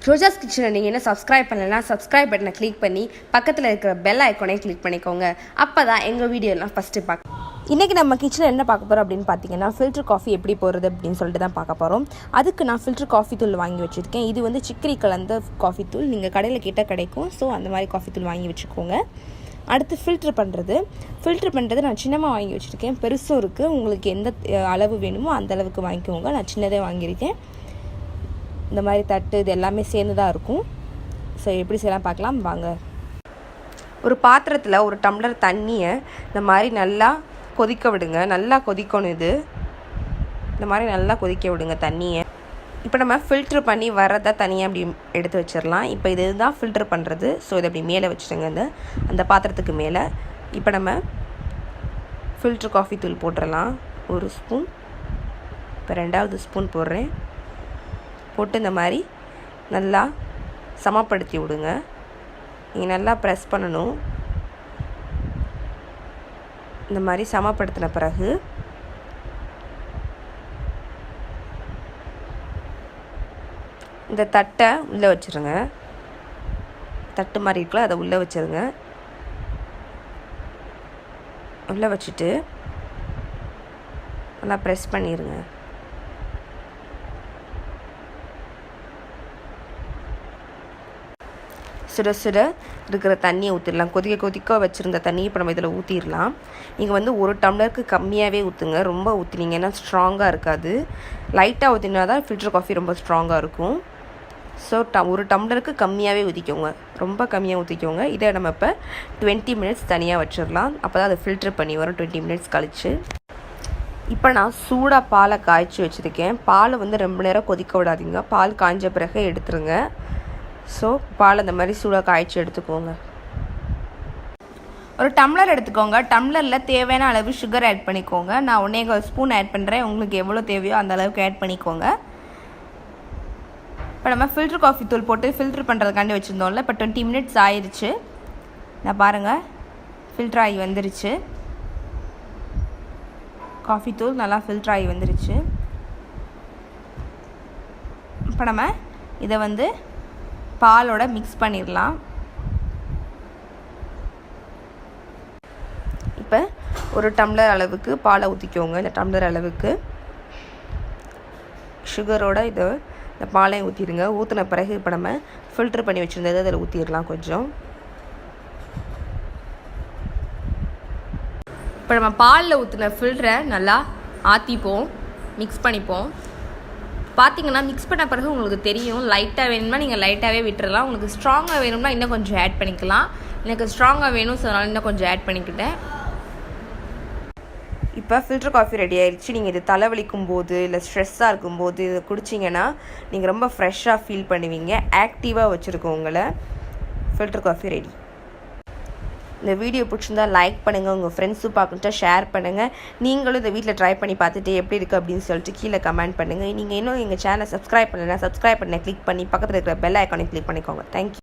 ரோஜாஸ் கிச்சனை நீங்கள் என்ன சப்ஸ்கிரைப் பண்ணலைன்னா சப்ஸ்கிரைப் பட்டனை கிளிக் பண்ணி பக்கத்தில் இருக்கிற பெல் ஐக்கானே கிளிக் பண்ணிக்கோங்க. அப்போ தான் எங்கள் வீடியோலாம் ஃபஸ்ட்டு பார்க்க. இன்றைக்கி நம்ம கிச்சனில் என்ன பார்க்க போகிறோம் அப்படின்னு பார்த்தீங்கன்னா, ஃபில்டர் காஃபி எப்படி போடுறது அப்படின்னு சொல்லிட்டு தான் பார்க்க போகிறோம். அதுக்கு நான் ஃபில்டர் காஃபி தூள் வாங்கி வச்சுருக்கேன். இது வந்து சிக்கரி கலந்த காஃபி தூள். நீங்கள் கடையில் கேட்டால் கிடைக்கும். ஸோ அந்த மாதிரி காஃபி தூள் வாங்கி வச்சுக்கோங்க. அடுத்து ஃபில்ட்ரு பண்ணுறது நான் சின்னமாக வாங்கி வச்சுருக்கேன். பெருசும் இருக்குது. உங்களுக்கு எந்த அளவு வேணுமோ அந்த அளவுக்கு வாங்கிக்கோங்க. நான் சின்னதே வாங்கியிருக்கேன். இந்த மாதிரி தட்டு இது எல்லாமே சேர்ந்து தான் இருக்கும். ஸோ எப்படி செய்யலாம் பார்க்கலாம் வாங்க. ஒரு பாத்திரத்தில் ஒரு டம்ளர் தண்ணியை இந்த மாதிரி நல்லா கொதிக்க விடுங்க. நல்லா கொதிக்கணும். இது இந்த மாதிரி நல்லா கொதிக்க விடுங்க தண்ணியை. இப்போ நம்ம ஃபில்ட்ரு பண்ணி வரதை தனியாக அப்படி எடுத்து வச்சிடலாம். இப்போ இது தான் ஃபில்ட்ரு பண்ணுறது. ஸோ இதை அப்படி மேலே வச்சுருங்க அந்த பாத்திரத்துக்கு மேலே. இப்போ நம்ம ஃபில்ட்ரு காஃபி தூள் போட்டுடலாம். ஒரு ஸ்பூன். இப்போ 2வது ஸ்பூன் போடுறேன். போட்டு இந்த மாதிரி நல்லா சமப்படுத்தி விடுங்க. நீங்கள் நல்லா ப்ரெஸ் பண்ணணும். இந்த மாதிரி சமப்படுத்தின பிறகு இந்த தட்டை உள்ளே வச்சுருங்க. தட்டு மாதிரி இருக்குல்ல, அதை உள்ளே வச்சுருங்க. உள்ளே வச்சுட்டு நல்லா ப்ரெஸ் பண்ணிடுங்க. சுட சுட இருக்கிற தண்ணியை ஊற்றிடலாம். கொதிக்க வச்சுருந்த தண்ணியை இப்போ நம்ம இதில் ஊற்றிடலாம். நீங்கள் வந்து ஒரு டம்ளருக்கு கம்மியாகவே ஊற்றுங்க. ரொம்ப ஊற்றினீங்கன்னா ஸ்ட்ராங்காக இருக்காது. லைட்டாக ஊற்றினா தான் ஃபில்டர் காஃபி ரொம்ப ஸ்ட்ராங்காக இருக்கும். ஸோ ஒரு டம்ளருக்கு கம்மியாகவே ஊற்றிக்கோங்க. ரொம்ப கம்மியாக ஊற்றிக்கோங்க. இதை நம்ம இப்போ 20 மினிட்ஸ் தனியாக வச்சிடலாம். அப்போ தான் அதை ஃபில்டர் பண்ணி வரும் 20 மினிட்ஸ் கழித்து. இப்போ நான் சூடாக பாலை காய்ச்சி வச்சுருக்கேன். பாலை வந்து ரொம்ப நேரம் கொதிக்க விடாதீங்க. பால் காய்ஞ்ச பிறகு எடுத்துருங்க. ஸோ பால் அந்த மாதிரி சூடாக காய்ச்சி எடுத்துக்கோங்க. ஒரு டம்ளர் எடுத்துக்கோங்க. டம்ளரில் தேவையான அளவு சுகர் ஆட் பண்ணிக்கோங்க. நான் 1 ஸ்பூன் ஆட் பண்ணுறேன். உங்களுக்கு எவ்வளோ தேவையோ அந்த அளவுக்கு ஆட் பண்ணிக்கோங்க. இப்போ நம்ம ஃபில்டர் காஃபி தூள் போட்டு ஃபில்ட்ரு பண்ணுறதுக்காண்டி வச்சுருந்தோம்ல. இப்போ 20 மினிட்ஸ் ஆயிடுச்சு. நான் பாருங்கள், ஃபில்ட்ரு ஆகி வந்துருச்சு. காஃபி தூள் நல்லா ஃபில்ட்ரு ஆகி வந்துருச்சு. இப்போ நம்ம இதை வந்து பாலோட மிக்ஸ் பண்ணிடலாம். இப்போ ஒரு டம்ளர் அளவுக்கு பாலை ஊற்றிக்கோங்க. இந்த டம்ளர் அளவுக்கு சுகரோட இந்த பாலை ஊற்றிடுங்க. ஊற்றின பிறகு இப்போ நம்ம ஃபில்ட்ரு பண்ணி வச்சுருந்தது அதில் ஊற்றிடலாம் கொஞ்சம். இப்போ நம்ம பாலில் ஊற்றின ஃபில்டரை நல்லா ஆற்றிப்போம், மிக்ஸ் பண்ணிப்போம். பார்த்தீங்கன்னா மிக்ஸ் பண்ண பிறகு உங்களுக்கு தெரியும். லைட்டாக வேணும்னா நீங்கள் லைட்டாகவே விட்டுறலாம். உங்களுக்கு ஸ்ட்ராங்காக வேணும்னா இன்னும் கொஞ்சம் ஆட் பண்ணிக்கலாம். எனக்கு ஸ்ட்ராங்காக வேணும், ஸோ அதனால் இன்னும் கொஞ்சம் ஆட் பண்ணிக்கிட்டேன். இப்போ ஃபில்டர் காஃபி ரெடி ஆயிடுச்சு. நீங்கள் இது தலைவலிக்கும் போது இல்லை ஸ்ட்ரெஸ்ஸாக இருக்கும்போது இதை குடிச்சிங்கன்னா நீங்கள் ரொம்ப ஃப்ரெஷ்ஷாக ஃபீல் பண்ணுவீங்க. ஆக்டிவாக வச்சுருக்கோம் உங்களை. Filter coffee ready. இந்த வீடியோ பிடிச்சிருந்தா லைக் பண்ணுங்கள். உங்கள் ஃப்ரெண்ட்ஸும் பார்த்துட்டா ஷேர் பண்ணுங்கள். நீங்களும் இந்த வீட்டில் ட்ரை பண்ணி பார்த்துட்டு எப்படி இருக்குது அப்படின்னு சொல்லிட்டு கீழே கமெண்ட் பண்ணுங்கள். நீங்கள் இன்னும் எங்கள் சேனலை சப்ஸ்கிரைப் பண்ணலைன்னா சப்ஸ்கிரைப் பண்ண கிளிக் பண்ணி பக்கத்தில் இருக்கிற பெல் ஐக்கானை கிளிக் பண்ணிக்கோங்க. தேங்க்யூ.